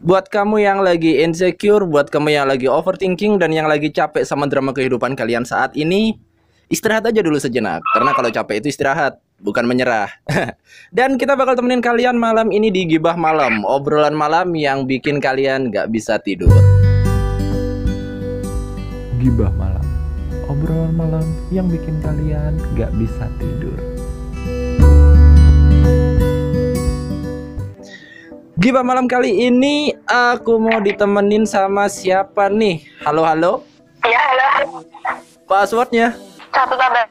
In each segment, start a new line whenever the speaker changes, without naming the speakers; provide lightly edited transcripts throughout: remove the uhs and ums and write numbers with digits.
Buat kamu yang lagi insecure, buat kamu yang lagi overthinking dan yang lagi capek sama drama kehidupan kalian saat ini, istirahat aja dulu sejenak. Karena kalau capek itu istirahat, bukan menyerah. Dan kita bakal temenin kalian malam ini di Gibah Malam, obrolan malam yang bikin kalian gak bisa tidur.
Gibah Malam, obrolan malam yang bikin kalian gak bisa tidur.
Gibah Malam kali ini aku mau ditemenin sama siapa nih? Halo, halo?
Ya, halo.
Passwordnya?
1 tambah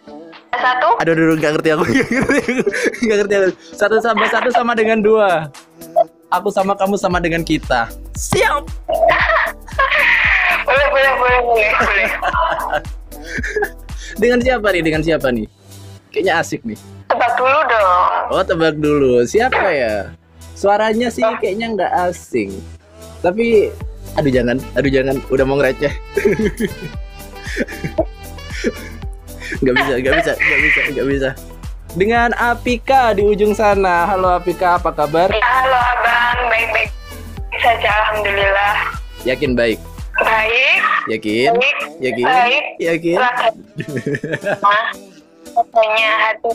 1.
Aduh, gak ngerti aku. Gak ngerti aku. 1 tambah 1 sama dengan 2. Aku sama kamu sama dengan kita. Siap.
Boleh.
Dengan siapa nih? Kayaknya asik nih.
Tebak dulu dong.
Oh, tebak dulu. Siapa ya? Suaranya sih kayaknya nggak asing. Tapi aduh jangan. Udah mau ngereceh. Nggak bisa. Dengan Apika di ujung sana. Halo Apika, apa kabar?
Ya, halo abang, baik-baik saja, alhamdulillah.
Yakin baik?
Baik.
Yakin?
Baik.
Yakin?
Katanya hati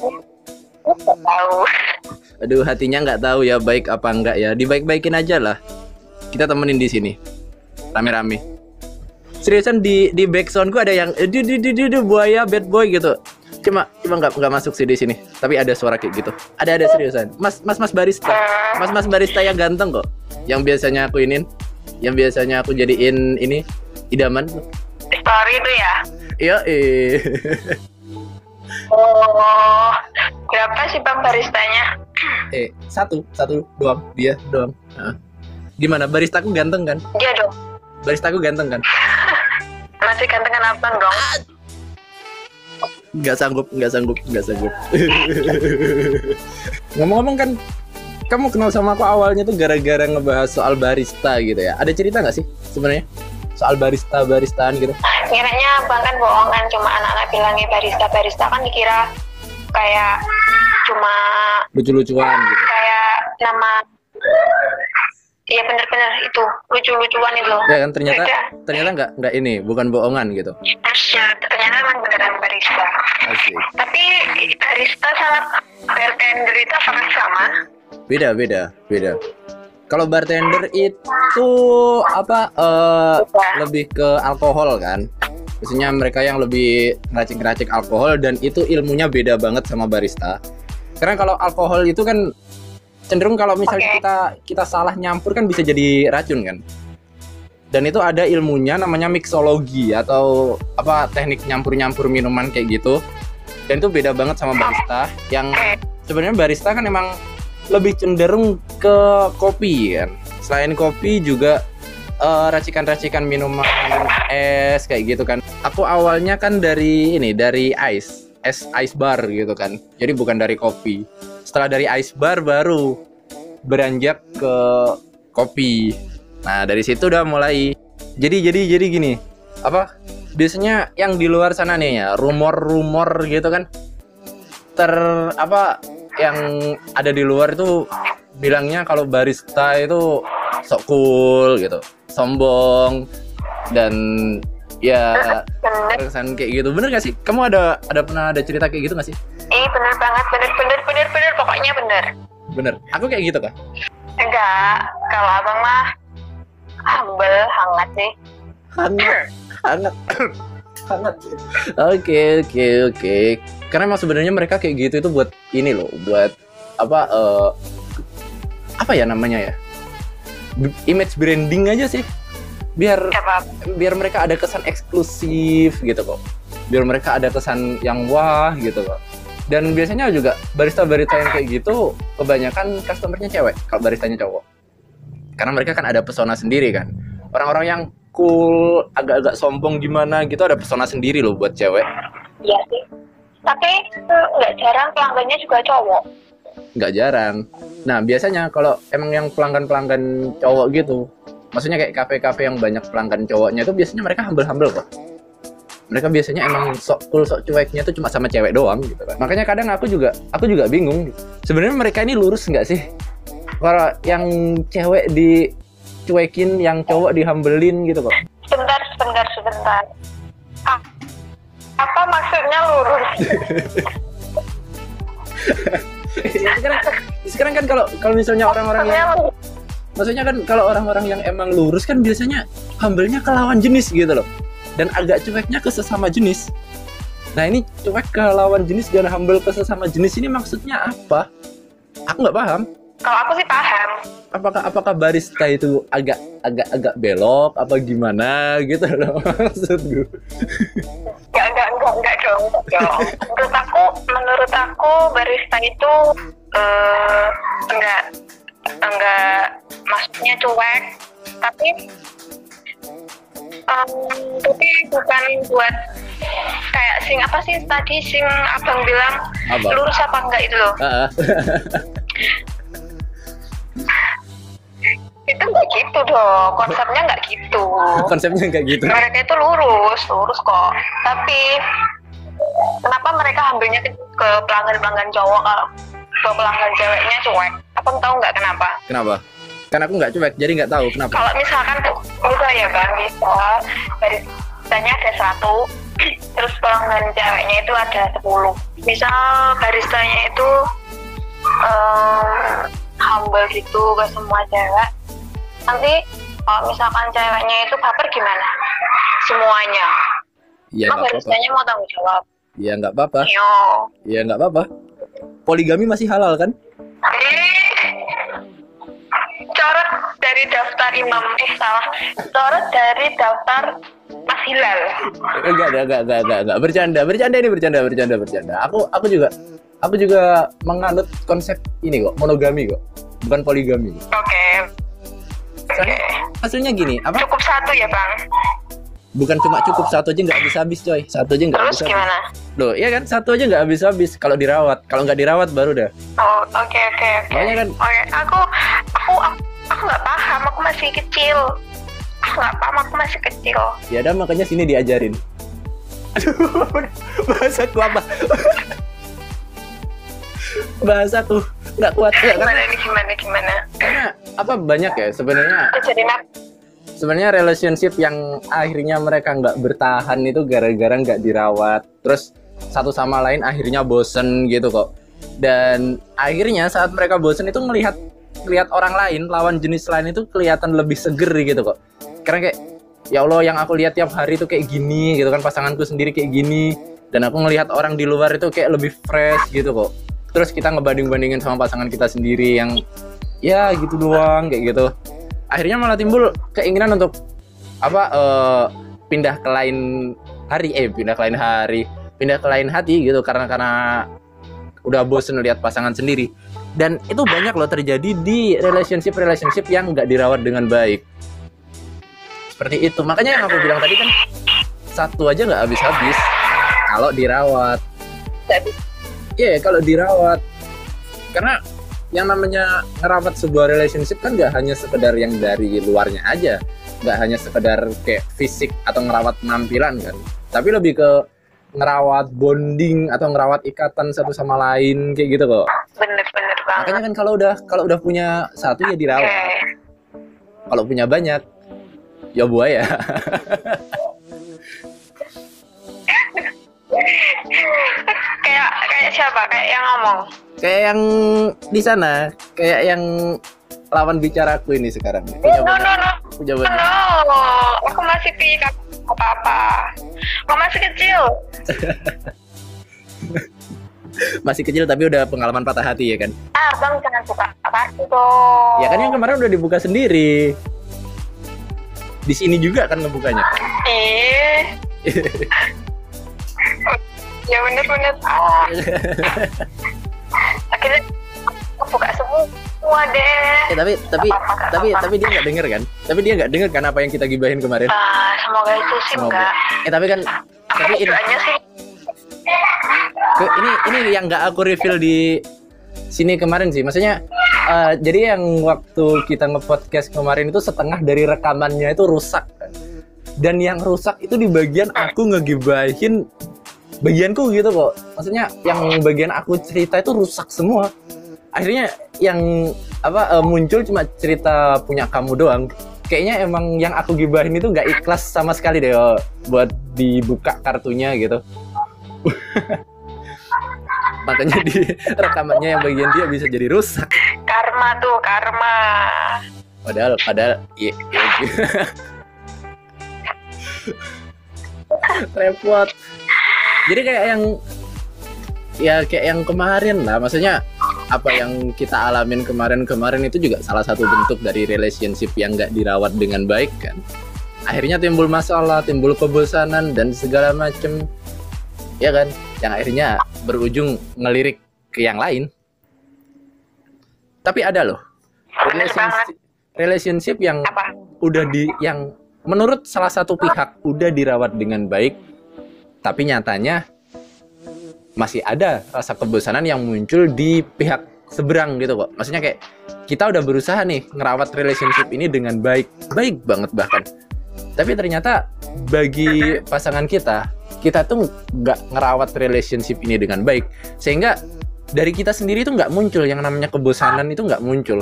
nggak tahu.
Aduh, hatinya nggak tahu ya baik apa enggak ya. Dibaik-baikin aja lah. Kita temenin di sini. Rame-rame. Seriusan di backsoundku ada yang buaya bad boy gitu. Cuma nggak masuk sih di sini. Tapi ada suara kayak gitu. Ada seriusan. Mas barista. Mas barista yang ganteng kok. Yang biasanya aku jadiin ini idaman.
Story itu ya?
Iya.
Oh, berapa sih bang baristanya?
Satu doang, dia doang. Gimana, baristaku ganteng kan?
Dia dong.
Baristaku ganteng kan?
Masih gantengan abang dong.
Nggak sanggup. Ngomong-ngomong kan, kamu kenal sama aku awalnya tuh gara-gara ngebahas soal barista gitu ya. Ada cerita nggak sih sebenarnya soal baristaan gitu?
Kiranya abang kan bohong kan, cuma anak-anak bilangnya barista kan dikira kayak cuma
Lucu-lucuan gitu.
kayak nama. Iya bener-bener itu lucu-lucuan itu.
Ya kan ternyata nggak ini, bukan bohongan gitu.
Ya, ternyata emang beneran barista.
Asik.
Tapi barista sama bartender itu apakah sama?
Beda. Kalau bartender itu lebih ke alkohol kan. Biasanya mereka yang lebih ngeracik alkohol, dan itu ilmunya beda banget sama barista. Karena kalau alkohol itu kan cenderung kalau misalnya kita salah nyampur kan bisa jadi racun kan. Dan itu ada ilmunya namanya mixologi atau teknik nyampur minuman kayak gitu. Dan itu beda banget sama barista. Yang sebenarnya barista kan emang lebih cenderung ke kopi kan. Selain kopi juga racikan-racikan minuman es kayak gitu kan. Aku awalnya kan dari ice bar gitu kan. Jadi bukan dari kopi. Setelah dari ice bar baru beranjak ke kopi. Nah, dari situ udah mulai. Jadi gini. Biasanya yang di luar sana nih ya, rumor gitu kan. Yang ada di luar itu bilangnya kalau barista itu sok cool gitu, sombong, dan ya kesan kayak gitu. Bener gak sih? Kamu ada pernah ada cerita kayak gitu gak sih?
Bener banget, bener, pokoknya bener.
Bener, aku kayak gitu kah?
Enggak, kalau abang mah humble, hangat sih.
Hangat. Oke. Karena emang sebenarnya mereka kayak gitu itu buat ini loh, buat apa ya namanya ya? Image branding aja sih. Biar mereka ada kesan eksklusif gitu kok. Biar mereka ada kesan yang wah gitu kok. Dan biasanya juga barista-barista yang kayak gitu kebanyakan customernya cewek kalau baristanya cowok. Karena mereka kan ada pesona sendiri kan. Orang-orang yang cool, agak-agak sombong gimana gitu ada pesona sendiri loh buat cewek.
Iya sih. Tapi nggak jarang pelanggannya juga cowok.
Nggak jarang. Nah biasanya kalau emang yang pelanggan cowok gitu, maksudnya kayak kafe-kafe yang banyak pelanggan cowoknya itu biasanya mereka humble kok. Mereka biasanya emang sok cool, sok cueknya tuh cuma sama cewek doang gitu kan. Makanya kadang aku juga bingung. Sebenarnya mereka ini lurus nggak sih? Kalau yang cewek di dicuekin, yang cowok dihambelin gitu kok.
Sebentar. Ah, apa maksudnya lurus?
sekarang kan kalau misalnya orang-orang yang maksudnya kan kalau orang-orang yang emang lurus kan biasanya hambelnya ke lawan jenis gitu loh, dan agak cueknya ke sesama jenis. Nah ini cuek ke lawan jenis dan humble ke sesama jenis ini maksudnya apa? Aku nggak paham.
Kalau aku sih paham.
Apakah barista itu agak belok apa gimana gitu loh maksud gue.
Enggak dong. Menurut aku barista itu enggak maksudnya cuek, tapi bukan buat kayak apa sih tadi abang bilang
apa?
Lurus apa enggak itu loh. Itu enggak gitu dong, konsepnya enggak gitu.
Konsepnya enggak gitu.
Mereka itu lurus kok. Tapi kenapa mereka ambilnya ke pelanggan cowok, kalau ke pelanggan ceweknya cuek? Abang tahu nggak kenapa?
Kenapa? Kan aku nggak cuek, jadi nggak tahu kenapa.
Kalau misalkan bisa ya bang, baristanya ada 1, terus pelanggan ceweknya itu ada 10. Misal baristanya itu humble gitu ke semua cewek, nanti kalau misalkan ceweknya itu baper gimana? Semuanya.
Iya nggak apa-apa.
Baristanya mau tanggung jawab.
Iya nggak apa-apa.
Yo.
Iya nggak apa-apa. Poligami masih halal kan?
Coret dari daftar imam, coret dari daftar Mas Hilal.
Enggak. Bercanda ini. Aku juga menganut konsep ini kok, monogami kok, bukan poligami.
Oke.
Soalnya hasilnya gini, apa?
Cukup 1 ya bang?
Bukan cuma cukup, 1 aja nggak habis-habis coy. 1 aja nggak habis.
Terus gimana?
Loh, iya kan, 1 aja nggak habis-habis kalau dirawat. Kalau nggak dirawat baru dah.
Oh, oke.
Makanya kan.
Oke, aku nggak paham, aku masih kecil. Aku masih kecil.
Ya udah, makanya sini diajarin. Aduh, bahasaku apa? Bahasaku nggak kuat.
Gimana?
Karena apa, banyak ya sebenarnya. Sebenarnya relationship yang akhirnya mereka nggak bertahan itu gara-gara nggak dirawat. Terus satu sama lain akhirnya bosen gitu kok. Dan akhirnya saat mereka bosen itu ngelihat orang lain, lawan jenis lain itu kelihatan lebih seger gitu kok. Karena kayak, ya Allah, yang aku lihat tiap hari itu kayak gini gitu kan, pasanganku sendiri kayak gini. Dan aku ngelihat orang di luar itu kayak lebih fresh gitu kok. Terus kita ngebanding-bandingin sama pasangan kita sendiri yang ya gitu doang kayak gitu. Akhirnya malah timbul keinginan untuk pindah ke lain hati gitu, karena udah bosen lihat pasangan sendiri. Dan itu banyak loh terjadi di relationship yang nggak dirawat dengan baik. Seperti itu. Makanya yang aku bilang tadi kan, 1 aja nggak habis-habis kalau dirawat. Iya, kalau dirawat. Karena yang namanya ngerawat sebuah relationship kan nggak hanya sekedar yang dari luarnya aja, nggak hanya sekedar kayak fisik atau ngerawat penampilan kan, tapi lebih ke ngerawat bonding atau ngerawat ikatan satu sama lain kayak gitu kok.
Bener banget.
Makanya kan kalau udah punya 1 ya dirawat. Kalau punya banyak ya buaya.
kayak siapa? Kayak yang ngomong?
Kayak yang di sana, kayak yang lawan bicaraku ini sekarang. Punya banyak.
No, aku masih pikir apa-apa. Aku masih kecil.
Masih kecil tapi udah pengalaman patah hati ya kan?
Bang, jangan buka kartu dong.
Ya kan yang kemarin udah dibuka sendiri. Di sini juga kan ngebukanya.
Ya bener. Akhirnya aku buka semua deh.
Tapi dia nggak denger kan? Tapi dia nggak denger kan apa yang kita gibahin kemarin?
Semoga itu sih enggak.
Tapi ini
sih.
Ini yang nggak aku reveal di sini kemarin sih. Maksudnya jadi yang waktu kita nge-podcast kemarin itu setengah dari rekamannya itu rusak. Dan yang rusak itu di bagian aku ngegibahin bagianku gitu kok. Maksudnya yang bagian aku cerita itu rusak semua. Akhirnya yang muncul cuma cerita punya kamu doang. kayaknya emang yang aku gibahin itu nggak ikhlas sama sekali deh buat dibuka kartunya gitu. Makanya di rekamannya yang bagian dia bisa jadi rusak.
Karma tuh, karma.
Padahal iya. Repot. Jadi kayak yang kemarin lah, maksudnya apa yang kita alamin kemarin itu juga salah satu bentuk dari relationship yang nggak dirawat dengan baik kan. Akhirnya timbul masalah, timbul kebosanan dan segala macem, ya kan, yang akhirnya berujung ngelirik ke yang lain. Tapi ada loh relationship yang
Apa?
yang menurut salah satu pihak udah dirawat dengan baik, tapi nyatanya masih ada rasa kebosanan yang muncul di pihak seberang gitu kok. Maksudnya kayak kita udah berusaha nih ngerawat relationship ini dengan baik banget bahkan. Tapi ternyata bagi pasangan kita tuh nggak ngerawat relationship ini dengan baik. Sehingga dari kita sendiri tuh nggak muncul yang namanya kebosanan, itu nggak muncul.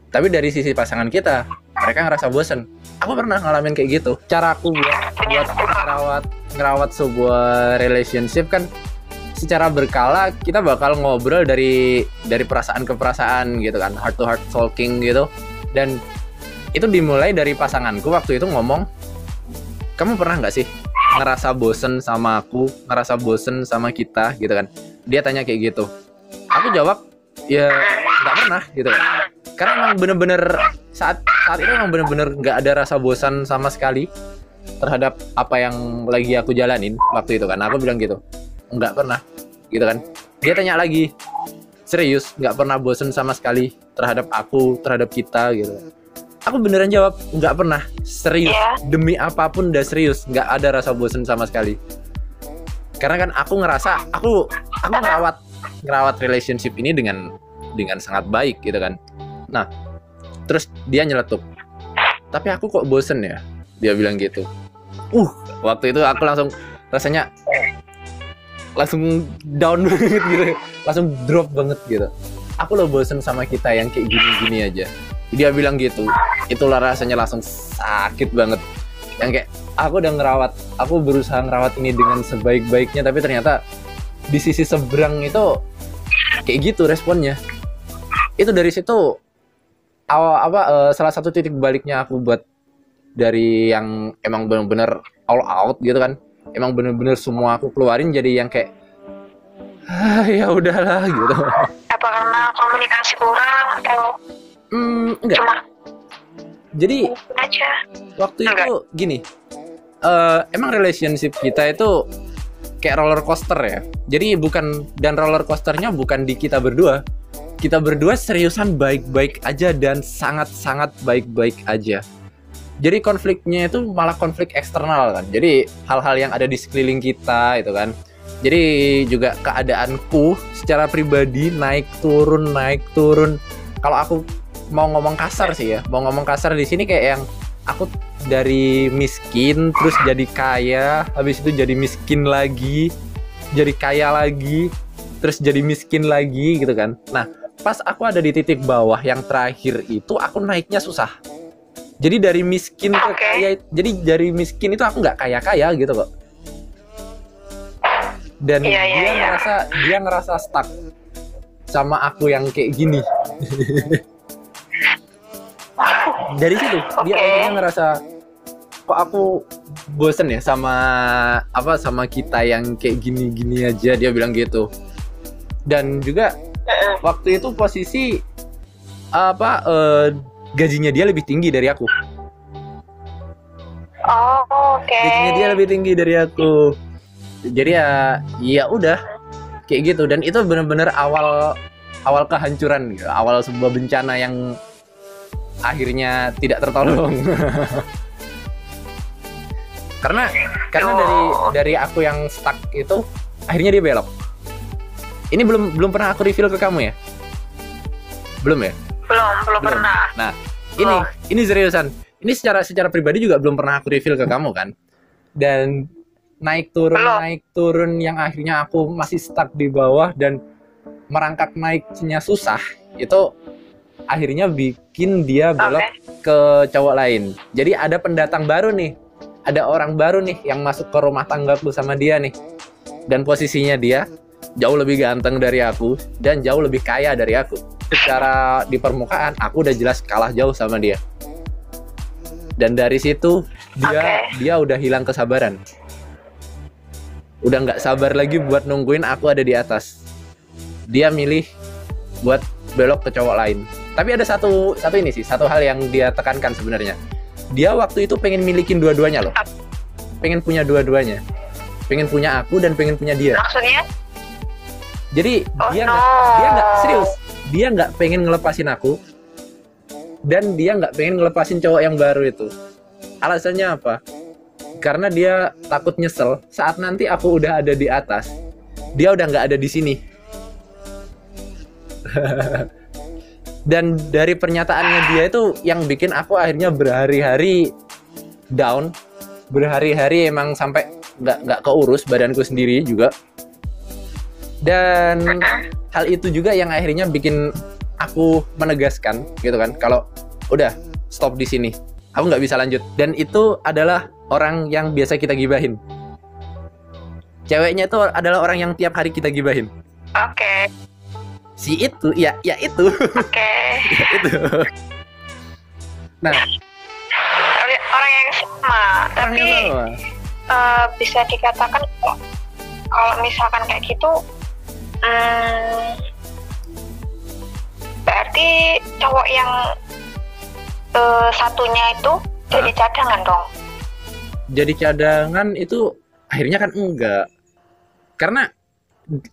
Tapi dari sisi pasangan kita, mereka ngerasa bosan. Aku pernah ngalamin kayak gitu. Cara aku buat ngerawat sebuah relationship kan secara berkala, kita bakal ngobrol dari perasaan ke perasaan gitu kan, heart to heart talking gitu. Dan itu dimulai dari pasanganku waktu itu ngomong, kamu pernah nggak sih ngerasa bosen sama aku, ngerasa bosen sama kita gitu kan. Dia tanya kayak gitu. Aku jawab, ya nggak pernah gitu kan. Karena emang bener-bener saat itu emang bener-bener nggak ada rasa bosan sama sekali terhadap apa yang lagi aku jalanin waktu itu kan. Aku bilang gitu, nggak pernah gitu kan. Dia tanya lagi, serius nggak pernah bosen sama sekali terhadap aku, terhadap kita gitu. Aku beneran jawab, nggak pernah, serius, demi apapun udah serius, nggak ada rasa bosen sama sekali. Karena kan aku ngerasa aku ngerawat relationship ini dengan sangat baik gitu kan. Nah, terus dia nyeletuk, tapi aku kok bosen ya, dia bilang gitu. Waktu itu aku langsung rasanya langsung down banget gitu, langsung drop banget gitu. Aku loh bosen sama kita yang kayak gini-gini aja. Dia bilang gitu, itulah rasanya langsung sakit banget. Yang kayak aku berusaha ngerawat ini dengan sebaik-baiknya, tapi ternyata di sisi seberang itu kayak gitu responnya. Itu dari situ salah satu titik baliknya aku buat dari yang emang bener-bener all out gitu kan, emang bener-bener semua aku keluarin, jadi yang kayak ya udahlah gitu.
Apa karena komunikasi kurang atau
enggak
cuma
jadi
aja
waktu itu gini, emang relationship kita itu kayak roller coaster ya. Jadi roller coasternya bukan di kita berdua. Kita berdua seriusan baik-baik aja dan sangat-sangat baik-baik aja. Jadi konfliknya itu malah konflik eksternal kan. Jadi hal-hal yang ada di sekeliling kita itu kan. Jadi juga keadaanku secara pribadi naik turun. Kalau aku mau ngomong kasar sih ya, di sini kayak yang aku dari miskin terus jadi kaya, habis itu jadi miskin lagi, jadi kaya lagi, terus jadi miskin lagi gitu kan. Nah, pas aku ada di titik bawah yang terakhir itu aku naiknya susah. Jadi dari miskin ke kaya, jadi dari miskin itu aku nggak kaya-kaya gitu kok. Dan dia ngerasa stuck sama aku yang kayak gini. Dari situ dia akhirnya ngerasa, kok aku bosen ya sama kita yang kayak gini-gini aja, dia bilang gitu. Dan juga waktu itu posisi gajinya dia lebih tinggi dari aku. Gajinya dia lebih tinggi dari aku. Jadi ya udah kayak gitu. Dan itu benar-benar awal kehancuran gitu, awal sebuah bencana yang akhirnya tidak tertolong. karena dari aku yang stuck itu akhirnya dia belok. Ini belum pernah aku reveal ke kamu ya? Belum ya?
Belum pernah.
Nah, ini seriusan. Ini secara pribadi juga belum pernah aku reveal ke kamu kan. Dan naik turun yang akhirnya aku masih stuck di bawah dan merangkak naiknya susah. Itu akhirnya bikin dia belok ke cowok lain. Jadi ada pendatang baru nih, ada orang baru nih yang masuk ke rumah tanggaku sama dia nih. Dan posisinya dia jauh lebih ganteng dari aku dan jauh lebih kaya dari aku. Secara di permukaan aku udah jelas kalah jauh sama dia. Dan dari situ dia udah hilang kesabaran. Udah nggak sabar lagi buat nungguin aku ada di atas. Dia milih buat belok ke cowok lain. Tapi ada satu hal yang dia tekankan sebenarnya. Dia waktu itu pengen milikin dua-duanya loh. Pengen punya dua-duanya. Pengen punya aku dan pengen punya dia.
Maksudnya?
Jadi dia nggak serius. Dia nggak pengen ngelepasin aku. Dan dia nggak pengen ngelepasin cowok yang baru itu. Alasannya apa? Karena dia takut nyesel saat nanti aku udah ada di atas. Dia udah nggak ada di sini. Dan dari pernyataannya dia itu yang bikin aku akhirnya berhari-hari down, berhari-hari emang sampai nggak keurus badanku sendiri juga. Dan hal itu juga yang akhirnya bikin aku menegaskan gitu kan, kalau udah stop di sini, aku nggak bisa lanjut. Dan itu adalah orang yang biasa kita gibahin. Ceweknya itu adalah orang yang tiap hari kita gibahin.
Oke.
Si itu, ya itu.
Oke.
Ya itu. Nah,
orang yang sama, tapi bisa dikatakan kalau misalkan kayak gitu, berarti cowok yang satunya itu jadi cadangan dong.
Jadi cadangan itu akhirnya kan enggak. Karena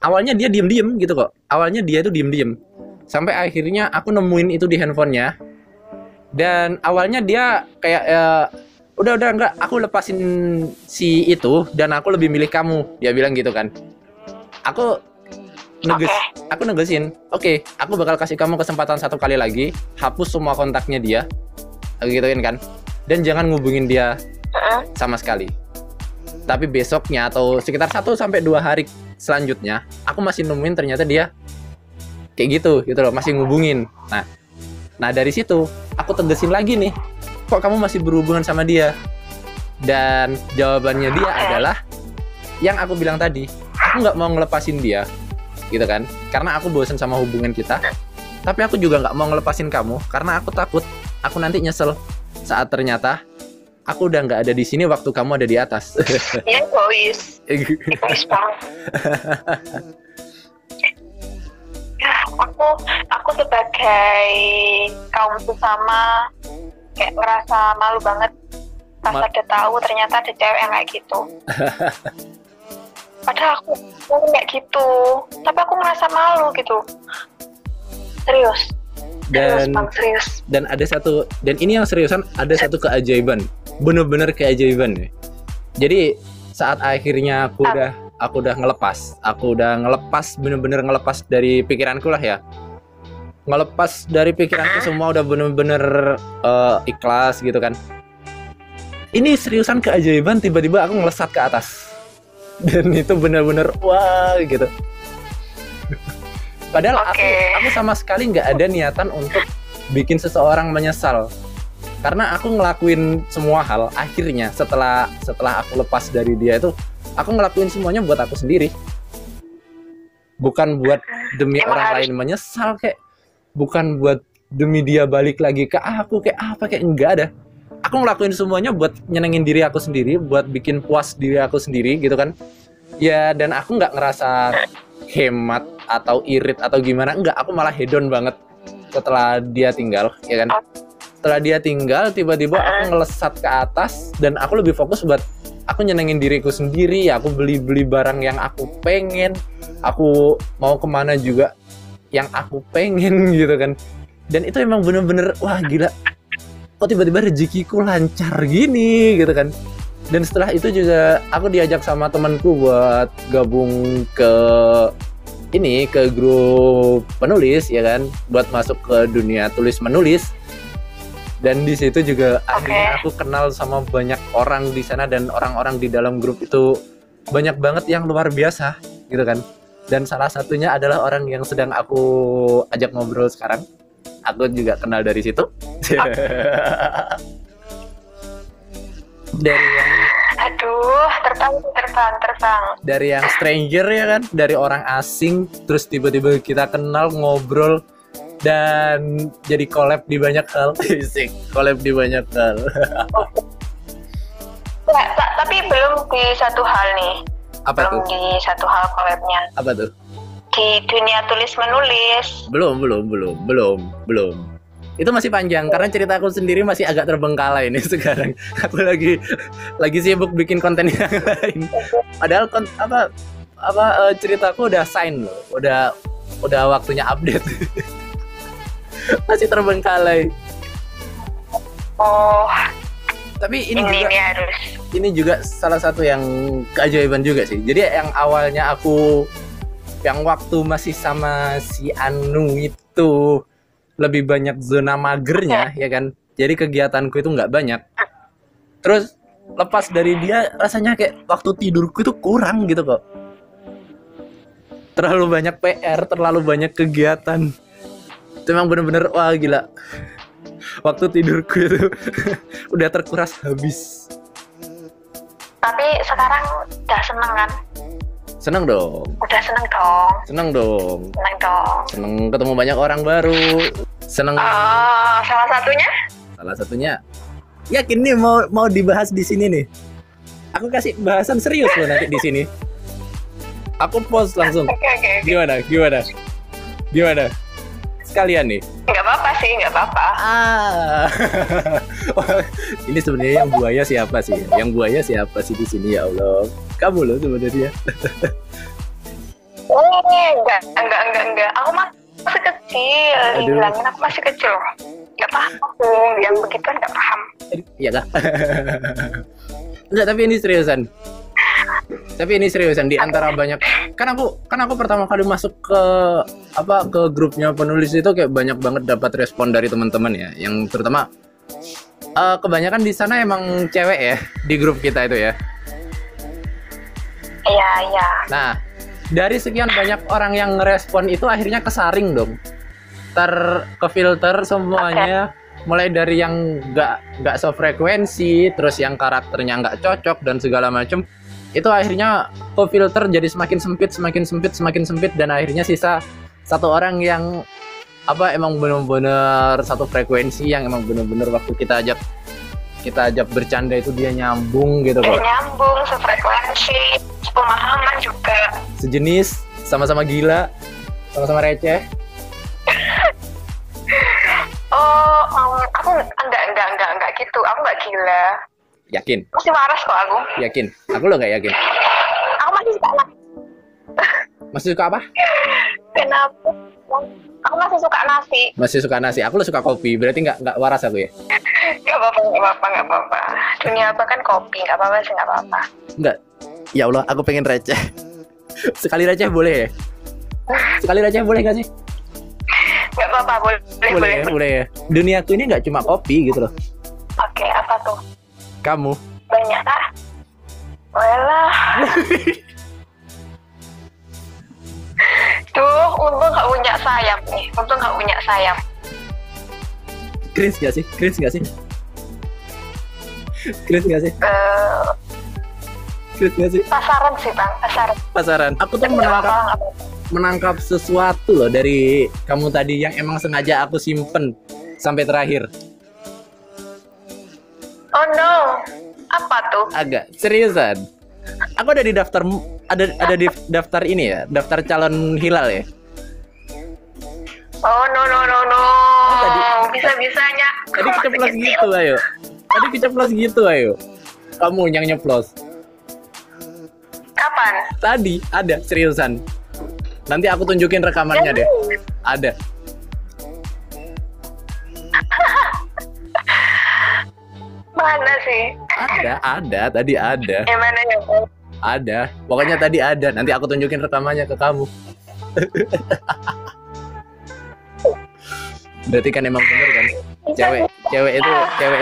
awalnya dia diem-diem gitu kok. Awalnya dia itu diem-diem. Sampai akhirnya aku nemuin itu di handphonenya. Dan awalnya dia kayak udah enggak, aku lepasin si itu dan aku lebih milih kamu. Dia bilang gitu kan. Aku negesin, oke, aku bakal kasih kamu kesempatan satu kali lagi. Hapus semua kontaknya dia. Aku gituin kan. Dan jangan ngubungin dia sama sekali. Tapi besoknya atau sekitar 1-2 hari selanjutnya, aku masih nemuin ternyata dia kayak gitu loh, masih ngubungin. Nah dari situ aku tegesin lagi nih, kok kamu masih berhubungan sama dia? Dan jawabannya dia adalah yang aku bilang tadi, aku nggak mau ngelepasin dia, gitu kan? Karena aku bosan sama hubungan kita. Tapi aku juga nggak mau ngelepasin kamu karena aku takut aku nanti nyesel saat ternyata aku udah nggak ada di sini waktu kamu ada di atas.
Iya, egois banget. Ya, aku sebagai kaum sesama kayak ngerasa malu banget pas ada tahu ternyata ada cewek yang kayak gitu. Padahal aku kayak gitu, tapi aku merasa malu gitu. Serius.
Dan ada satu, dan ini yang seriusan, ada satu keajaiban, bener-bener keajaiban ya. Jadi saat akhirnya aku udah ngelepas, bener-bener ngelepas dari pikiranku lah ya, ngelepas dari pikiranku semua, udah bener-bener ikhlas gitu kan. Ini seriusan keajaiban, tiba-tiba aku ngelesat ke atas, dan itu bener-bener wah gitu. Padahal aku sama sekali nggak ada niatan untuk bikin seseorang menyesal. Karena aku ngelakuin semua hal, akhirnya setelah aku lepas dari dia itu, aku ngelakuin semuanya buat aku sendiri. Bukan buat demi orang lain menyesal, kayak bukan buat demi dia balik lagi ke aku, kayak apa, kayak enggak ada. Aku ngelakuin semuanya buat nyenengin diri aku sendiri, buat bikin puas diri aku sendiri gitu kan. Ya, dan aku nggak ngerasa hemat atau irit atau gimana, enggak, aku malah hedon banget setelah dia tinggal, ya kan. Setelah dia tinggal, tiba-tiba aku ngelesat ke atas dan aku lebih fokus buat aku nyenengin diriku sendiri. Aku beli barang yang aku pengen, aku mau kemana juga yang aku pengen gitu kan. Dan itu emang bener-bener wah gila, kok tiba-tiba rezekiku lancar gini gitu kan. Dan setelah itu juga aku diajak sama temanku buat gabung ke grup penulis ya kan, buat masuk ke dunia tulis menulis. Dan di situ juga akhirnya aku kenal sama banyak orang di sana, dan orang-orang di dalam grup itu banyak banget yang luar biasa gitu kan. Dan salah satunya adalah orang yang sedang aku ajak ngobrol sekarang. Aku juga kenal dari situ. Dari yang
Aduh, terbang.
dari yang stranger ya kan, dari orang asing, terus tiba-tiba kita kenal, ngobrol, dan jadi collab di banyak hal. Collab di banyak hal.
Tapi belum di satu hal nih.
Apa
belum
tuh?
di satu hal collabnya.
Apa tuh?
Di dunia tulis menulis.
Belum. Itu masih panjang karena ceritaku sendiri masih agak terbengkalai ini sekarang. Aku lagi sibuk bikin konten yang lain. Padahal ceritaku udah sign loh. Udah waktunya update. Masih terbengkalai.
Oh,
Tapi
ini harus.
ini juga salah satu yang keajaiban juga sih. Jadi yang awalnya yang waktu masih sama si Anu itu lebih banyak zona magernya, ya kan. Jadi kegiatanku itu nggak banyak. Terus lepas dari dia rasanya kayak waktu tidurku itu kurang gitu kok. Terlalu banyak PR, terlalu banyak kegiatan. Itu emang bener-bener wah gila. Waktu tidurku itu udah terkuras habis.
Tapi sekarang udah seneng kan?
Seneng dong.
Udah seneng dong.
Seneng dong.
Seneng dong.
Seneng ketemu banyak orang baru. Seneng.
Salah satunya?
Salah satunya. Yakin nih mau dibahas di sini nih. Aku kasih bahasan serius loh nanti di sini. Aku post langsung.
Oke.
Gimana? Sekalian nih.
Nggak apa-apa sih, nggak apa-apa.
Ini sebenarnya yang buaya siapa sih? Yang buaya siapa sih di sini ya Allah? Kamu loh sebenarnya.
Enggak. Aku masih kecil.
Aduh.
Bilangin aku masih kecil. Nggak paham aku. Yang begituan nggak paham.
Iya kah? Enggak, tapi ini seriusan di antara banyak. Kan aku pertama kali masuk ke grupnya penulis itu kayak banyak banget dapat respon dari teman-teman ya. Yang terutama kebanyakan di sana emang cewek ya di grup kita itu ya.
Iya.
Nah, dari sekian banyak orang yang ngerespon itu akhirnya kesaring dong. Kefilter semuanya. Mulai dari yang nggak sefrekuensi, terus yang karakternya nggak cocok dan segala macem, itu akhirnya kefilter jadi semakin sempit, dan akhirnya sisa satu orang yang emang benar-benar satu frekuensi, yang emang benar-benar waktu kita ajak bercanda itu dia nyambung gitu kok.
Nyambung, sefrekuensi, pemahaman juga.
Sejenis, sama-sama gila, sama-sama receh.
Aku enggak gitu. Aku enggak gila.
Yakin?
Masih waras kok aku.
Yakin? Aku lo nggak yakin.
Aku masih suka nasi.
Masih suka apa?
Kenapa? Aku masih suka nasi.
Masih suka nasi. Aku lo suka kopi. Berarti nggak waras aku ya?
Nggak apa-apa. Dunia apa kan kopi. Nggak apa-apa.
Nggak. Ya Allah, aku pengen receh. Sekali receh boleh ya? Sekali receh boleh nggak sih?
Nggak apa-apa, boleh.
Ya. Duniaku ini nggak cuma kopi gitu loh.
Oke, apa tuh?
Kamu.
Banyak ah. Walah. Tuh, untung nggak punya sayap nih.
Cringe nggak sih? Cringe nggak sih?
Pasaran sih bang,
Pasaran. Aku tuh menangkap sesuatu loh dari kamu tadi yang emang sengaja aku simpen sampai terakhir.
Oh no, apa tuh?
Agak seriusan. Aku ada di daftar di daftar ini ya, daftar calon hilal ya.
Oh no. Bisa-bisanya.
Tadi keceplos gitu ayo. Kamu yang nyeplos.
Kapan?
Tadi ada seriusan. Nanti aku tunjukin rekamannya deh. Ada.
Mana sih?
Tadi ada.
Yang mana ya?
Ada. Pokoknya tadi ada. Nanti aku tunjukin rekamannya ke kamu. Berarti kan emang bener kan? Cewek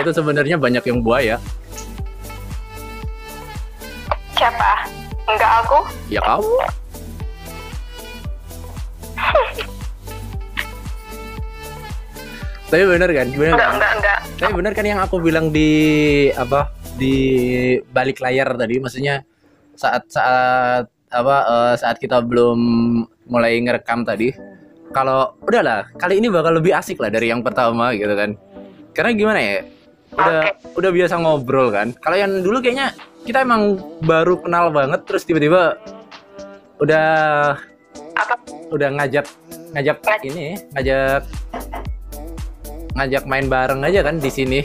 itu sebenarnya banyak yang buaya.
Siapa? Enggak aku.
Ya kamu. Tapi bener kan? Bener kan?
Enggak.
Tapi bener kan yang aku bilang di apa? Di balik layar tadi, maksudnya saat saat kita belum mulai ngerekam tadi, kalau udahlah kali ini bakal lebih asik lah dari yang pertama gitu kan. Karena gimana ya? Udah biasa ngobrol kan. Kalau yang dulu kayaknya kita emang baru kenal banget terus tiba-tiba udah ngajak main bareng aja kan di sini.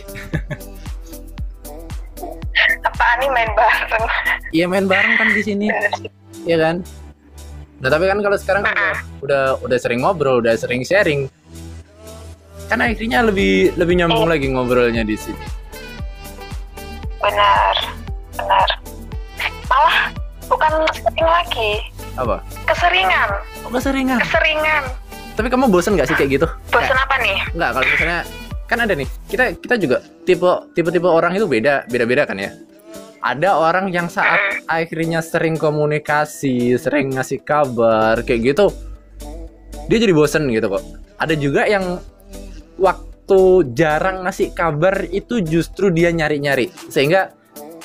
Apaan nih main bareng?
Iya main bareng kan di sini. Iya kan? Nah, tapi kan kalau sekarang kan udah sering ngobrol, udah sering sharing. Kan akhirnya lebih nyambung lagi ngobrolnya di sini.
Benar. Malah bukan sering lagi.
Apa?
Keseringan.
Oh, keseringan. Tapi kamu bosen nggak sih kayak gitu?
Bosen apa nih?
Nggak, kalau misalnya kan ada nih. Kita juga tipe orang itu beda kan ya. Ada orang yang saat akhirnya sering komunikasi, sering ngasih kabar kayak gitu, dia jadi bosen gitu kok. Ada juga yang waktu jarang ngasih kabar itu justru dia nyari-nyari, sehingga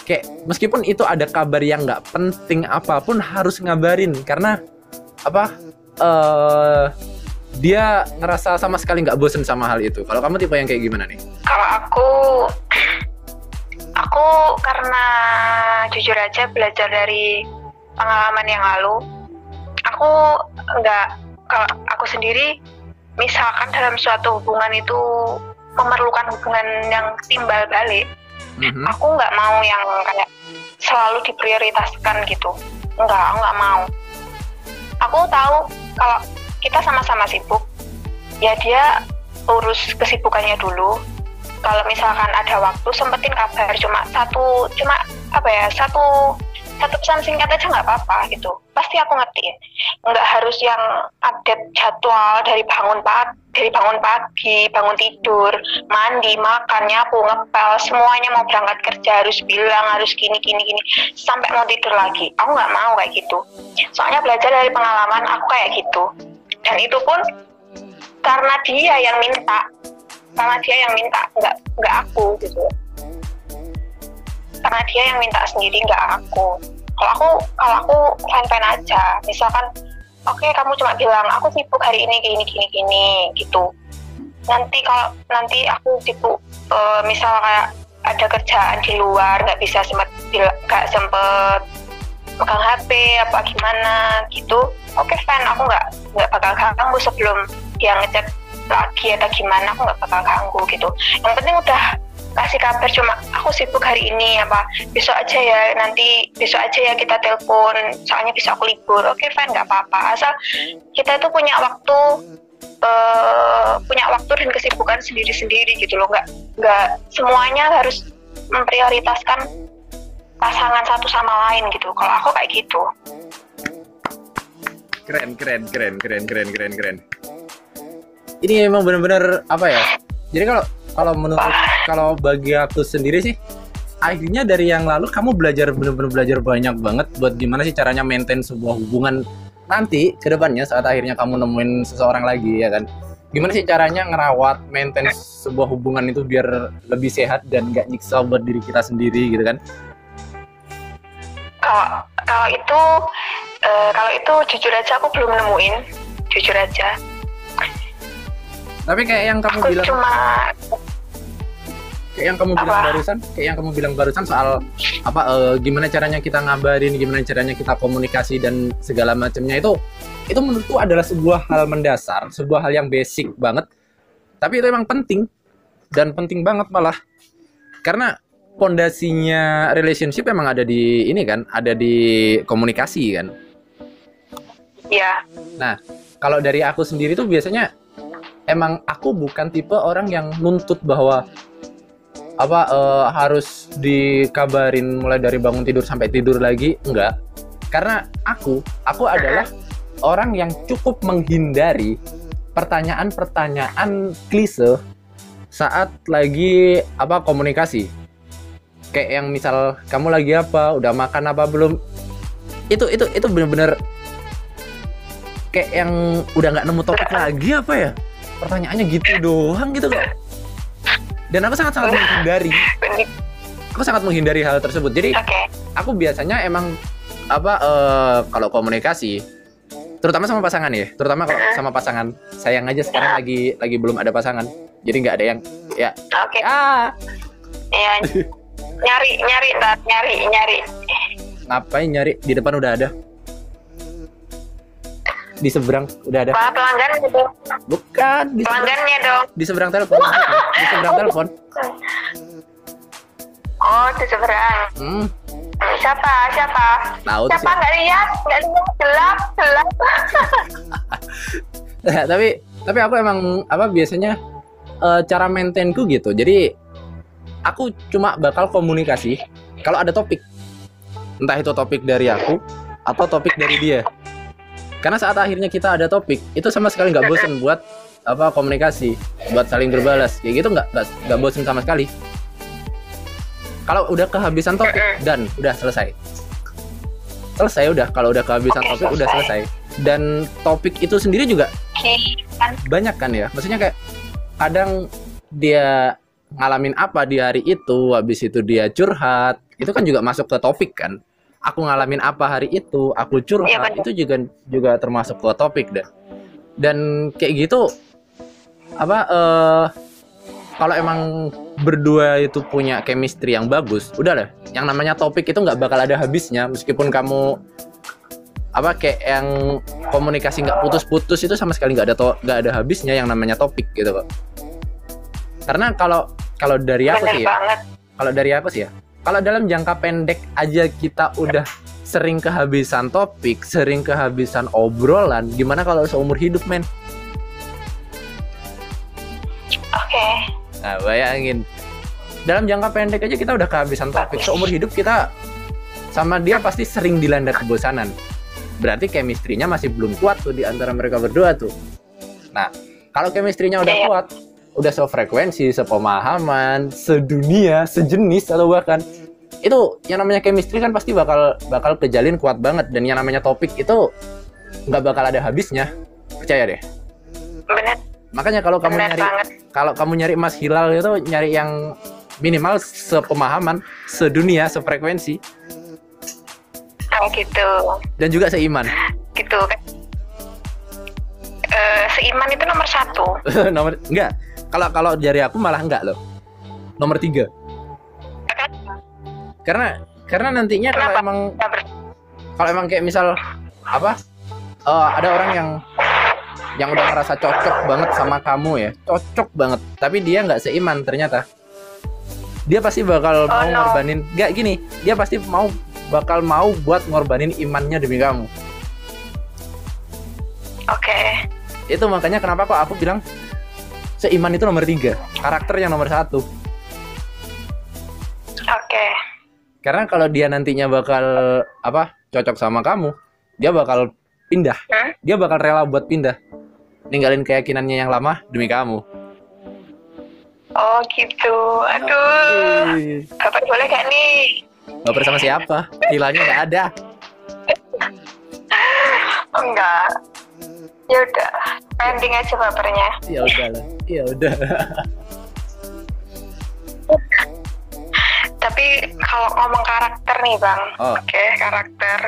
kayak meskipun itu ada kabar yang nggak penting apapun harus ngabarin karena dia ngerasa sama sekali nggak bosen sama hal itu. Kalau kamu tipe yang kayak gimana nih?
Kalau aku karena jujur aja belajar dari pengalaman yang lalu, aku kalau aku sendiri misalkan dalam suatu hubungan itu memerlukan hubungan yang timbal balik, aku nggak mau yang kayak selalu diprioritaskan gitu. Aku nggak mau. Aku tahu kalau kita sama-sama sibuk, ya dia urus kesibukannya dulu. Kalau misalkan ada waktu, sempetin kabar cuma satu pesan singkat aja nggak apa-apa gitu. Pasti aku ngertiin. Nggak harus yang update jadwal dari bangun pagi, bangun tidur, mandi, makan, nyapu, ngepel, semuanya mau berangkat kerja harus bilang harus gini sampai mau tidur lagi. Aku nggak mau kayak gitu. Soalnya belajar dari pengalaman aku kayak gitu. Dan itu pun karena dia yang minta, nggak aku gitu. Karena dia yang minta sendiri, nggak aku. Kalau aku fine aja. Misalkan, oke, kamu cuma bilang aku sibuk hari ini gini gitu. Nanti aku sibuk, misal kayak ada kerjaan di luar, nggak sempet pegang HP apa gimana gitu. Oke, fine, aku nggak bakal ganggu sebelum dia ngechat lagi atau gimana, aku nggak bakal ganggu gitu. Yang penting udah kasih kabar cuma aku sibuk hari ini besok aja ya kita telepon soalnya besok aku libur. Oke, fine, nggak apa-apa, asal kita itu punya waktu dan kesibukan sendiri-sendiri gitu loh. Nggak semuanya harus memprioritaskan pasangan satu sama lain gitu. Kalau aku kayak gitu.
Keren. Ini emang benar-benar apa ya? Jadi kalau bagi aku sendiri sih, akhirnya dari yang lalu kamu benar-benar belajar banyak banget buat gimana sih caranya maintain sebuah hubungan nanti ke depannya saat akhirnya kamu nemuin seseorang lagi, ya kan? Gimana sih caranya maintain sebuah hubungan itu biar lebih sehat dan gak nyiksa buat diri kita sendiri gitu kan?
Kalau itu jujur aja aku belum nemuin, jujur aja.
Tapi kayak yang kamu bilang barusan soal gimana caranya kita ngabarin, gimana caranya kita komunikasi dan segala macamnya itu menurutku adalah sebuah hal mendasar, sebuah hal yang basic banget. Tapi itu emang penting dan penting banget malah. Karena pondasinya relationship emang ada di komunikasi kan. Iya. Nah, kalau dari aku sendiri tuh biasanya emang aku bukan tipe orang yang nuntut bahwa harus dikabarin mulai dari bangun tidur sampai tidur lagi, enggak. Karena aku adalah orang yang cukup menghindari pertanyaan-pertanyaan klise saat lagi komunikasi. Kayak yang misal kamu lagi apa, udah makan apa belum? Itu bener-bener kayak yang udah nggak nemu topik lagi apa ya? pertanyaannya gitu doang gitu loh. Dan aku sangat menghindari. Aku sangat menghindari hal tersebut. Jadi aku biasanya emang kalau komunikasi, terutama sama pasangan ya, terutama kalau sama pasangan, sayang aja sekarang lagi belum ada pasangan, jadi nggak ada yang ya.
Iya. nyari.
Ngapain nyari? Di depan udah ada. Di seberang udah ada.
Pelanggan gitu.
Bukan.
Pelanggannya dong.
Di seberang telepon. Di seberang telepon.
Oh, di seberang. Siapa?
Tahu
siapa nggak lihat gelap.
Nah, tapi aku emang biasanya cara maintainku gitu. Jadi aku cuma bakal komunikasi kalau ada topik, entah itu topik dari aku atau topik dari dia. Karena saat akhirnya kita ada topik, itu sama sekali nggak bosen buat komunikasi, buat saling berbalas. Kayak gitu nggak bosen sama sekali. Kalau udah kehabisan topik dan udah selesai udah. Kalau udah kehabisan topik udah selesai. Dan topik itu sendiri juga banyak kan ya. Maksudnya kayak kadang dia ngalamin apa di hari itu, habis itu dia curhat, itu kan juga masuk ke topik kan. Aku ngalamin apa hari itu, aku curhat, itu juga termasuk ke topik dah. Dan kayak gitu kalau emang berdua itu punya chemistry yang bagus, udah lah. Yang namanya topik itu nggak bakal ada habisnya, meskipun kamu kayak yang komunikasi nggak putus-putus, itu sama sekali nggak ada habisnya yang namanya topik gitu kok. Karena kalau dari aku sih ya, kalau dalam jangka pendek aja kita udah sering kehabisan topik, sering kehabisan obrolan, gimana kalau seumur hidup, men? Nah, bayangin. Dalam jangka pendek aja kita udah kehabisan topik. Seumur hidup kita sama dia pasti sering dilanda kebosanan. Berarti chemistry-nya masih belum kuat tuh di antara mereka berdua tuh. Nah, kalau chemistry-nya udah kuat, udah sefrekuensi, sepemahaman, sedunia, sejenis atau bahkan itu yang namanya chemistry kan pasti bakal kejalin kuat banget. Dan yang namanya topik itu nggak bakal ada habisnya. Percaya deh.
Benar.
Makanya kalau kamu nyari Mas Hilal itu nyari yang minimal sepemahaman, sedunia, sefrekuensi.
Oh gitu.
Dan juga seiman.
Gitu. Seiman itu nomor 1.
Enggak. Kalau dari aku malah enggak loh. Nomor 3. Karena nantinya kalau emang kayak misal ada orang yang udah ngerasa cocok banget sama kamu ya, cocok banget, tapi dia nggak seiman ternyata. Dia pasti bakal mau ngorbanin, dia pasti bakal mau buat ngorbanin imannya demi kamu. Itu makanya kenapa kok aku bilang seiman itu nomor 3, karakter yang nomor 1. Karena kalau dia nantinya bakal cocok sama kamu, dia bakal pindah, dia bakal rela buat pindah, ninggalin keyakinannya yang lama demi kamu.
Oh gitu. Aduh. Baper boleh gak nih?
Baper sama siapa? Hilangnya nggak ada.
Enggak. Ya udah, pending aja bapernya.
Ya udahlah. Ya udah.
Tapi kalau ngomong karakter nih Bang, karakter.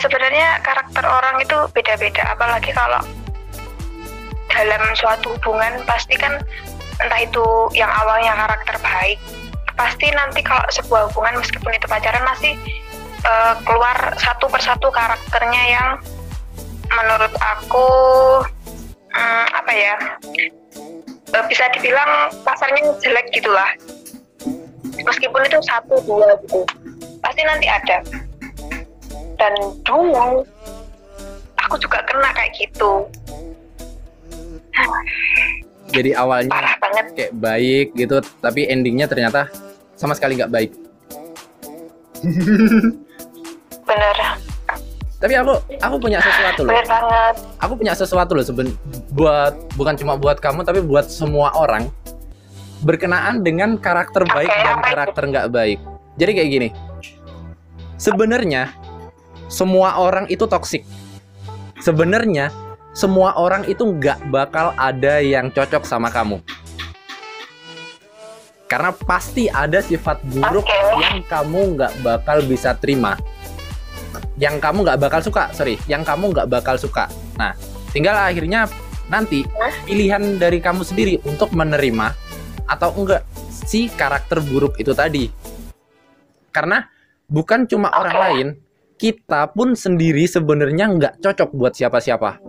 Sebenarnya karakter orang itu beda-beda, apalagi kalau dalam suatu hubungan pasti kan entah itu yang awalnya karakter baik, pasti nanti kalau sebuah hubungan meskipun itu pacaran masih keluar satu persatu karakternya yang menurut aku bisa dibilang pasarnya jelek gitulah. Meskipun itu 1-2 gitu, pasti nanti ada. Dan dulu aku juga kena kayak gitu.
Jadi awalnya kayak baik gitu, tapi endingnya ternyata sama sekali nggak baik.
Bener.
Tapi aku punya sesuatu loh.
Bener banget.
Aku punya sesuatu loh bukan cuma buat kamu, tapi buat semua orang berkenaan dengan karakter baik dan karakter nggak baik. Jadi kayak gini. Sebenarnya semua orang itu toksik. sebenarnya semua orang itu nggak bakal ada yang cocok sama kamu. Karena pasti ada sifat buruk yang kamu nggak bakal bisa terima. Yang kamu nggak bakal suka, yang kamu nggak bakal suka. Nah, tinggal akhirnya nanti pilihan dari kamu sendiri untuk menerima atau enggak si karakter buruk itu tadi. Karena bukan cuma orang lain, kita pun sendiri sebenarnya nggak cocok buat siapa-siapa.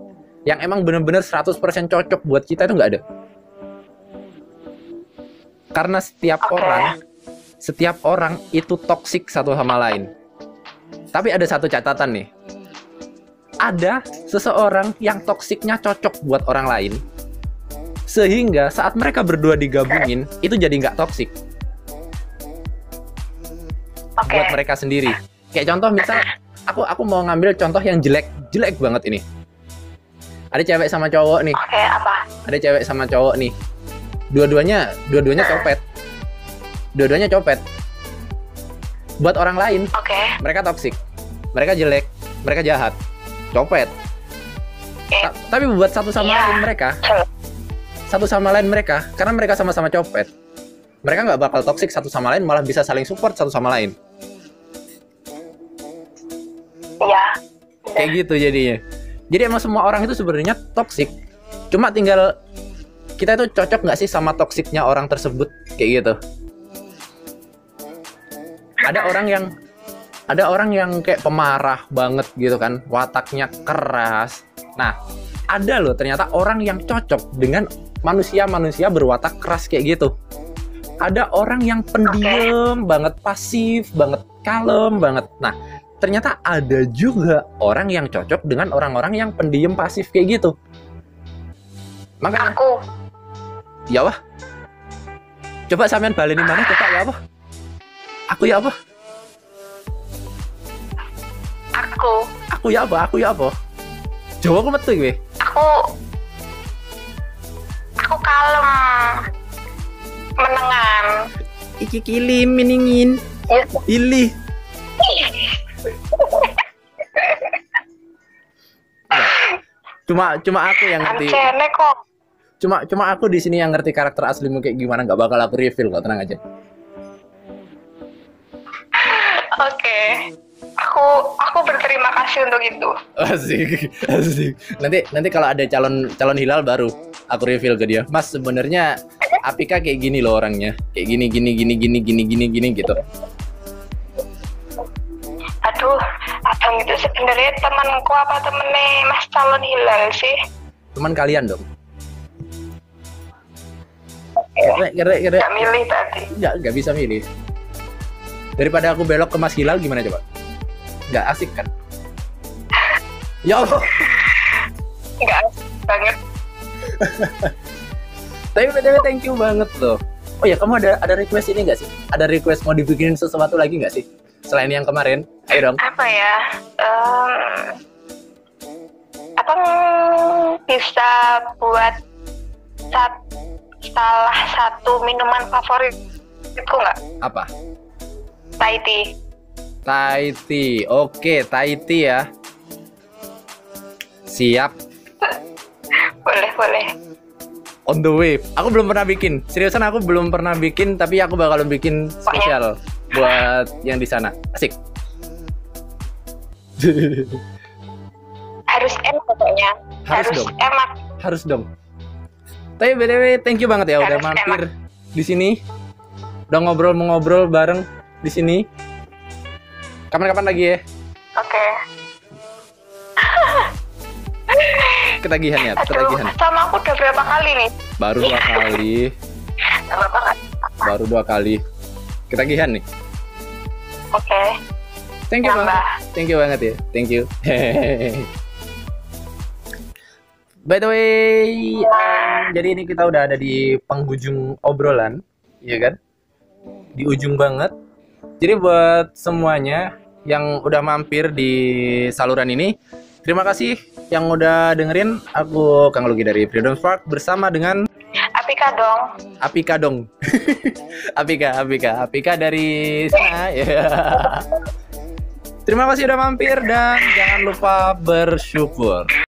Yang emang bener-bener 100% cocok buat kita itu nggak ada. Karena setiap orang itu toksik satu sama lain. Tapi ada satu catatan nih. Ada seseorang yang toksiknya cocok buat orang lain. Sehingga saat mereka berdua digabungin, itu jadi nggak toksik. Buat mereka sendiri. Kayak contoh misal, aku mau ngambil contoh yang jelek banget ini. Ada cewek sama cowok nih. Ada cewek sama cowok nih. Dua-duanya copet. Dua-duanya copet. Buat orang lain, mereka toksik. Mereka jelek, mereka jahat. Copet. Tapi buat satu sama lain mereka, karena mereka sama-sama copet, mereka nggak bakal toksik satu sama lain, malah bisa saling support satu sama lain.
Iya.
Kayak gitu jadinya. Jadi emang semua orang itu sebenarnya toksik. Cuma tinggal kita itu cocok nggak sih sama toksiknya orang tersebut, kayak gitu. Ada orang yang kayak pemarah banget gitu kan, wataknya keras. Nah, ada loh ternyata orang yang cocok dengan manusia berwatak keras kayak gitu. Ada orang yang pendiam banget, pasif banget, kalem banget. Nah, ternyata ada juga orang yang cocok dengan orang-orang yang pendiam, pasif kayak gitu. Makanya ya wah. Coba sampean baleni mana coba ya apa? Aku ya apa? Aku ya apa? Jawa aku metu gue.
Aku kalem, menengan.
Iki kilim miningin. Ilih. Cuma aku yang ngerti. Cuma aku di sini yang ngerti karakter aslimu kayak gimana, nggak bakal aku reveal kok, tenang aja.
Aku berterima kasih untuk itu.
Asik. Nanti kalau ada calon hilal baru aku reveal ke dia. Mas, sebenarnya Apika kayak gini loh orangnya. Kayak gini gitu.
Aduh, abang itu sebenarnya temanku apa temennya Mas calon hilal sih?
Teman kalian dong. Kira.
Gak milih tadi.
Gak bisa milih. Daripada aku belok ke Mas Hilal gimana coba? Gak asik kan? Ya Allah.
Gak asik banget.
Tapi thank you banget loh. Oh ya, kamu ada request ini gak sih? Ada request mau dibikinin sesuatu lagi gak sih? Selain yang kemarin? Ayo dong.
Apa ya? Abang bisa buat salah satu minuman favoritku nggak?
Apa?
Thai tea.
Oke, Thai tea ya. Siap.
Boleh.
On the way. Aku belum pernah bikin. Seriusan aku belum pernah bikin, tapi aku bakal bikin spesial buat yang di sana. Asik.
Harus enak pokoknya. Harus dong.
Tapi BTW thank you banget ya udah mampir di sini. Udah ngobrol bareng di sini. Kapan-kapan lagi ya?
Oke.
Ketagihan ya,
Sama aku udah berapa kali nih?
Baru 2 kali. Baru 2 kali. Ketagihan nih.
Oke.
Thank you banget ya. Thank you. By the way, jadi ini kita udah ada di penghujung obrolan, ya kan? Di ujung banget. Jadi buat semuanya yang udah mampir di saluran ini, terima kasih yang udah dengerin. Aku Kang Lugi dari Freedom Spark bersama dengan Apika dong. Apika dari sana ya. Terima kasih udah mampir dan jangan lupa bersyukur.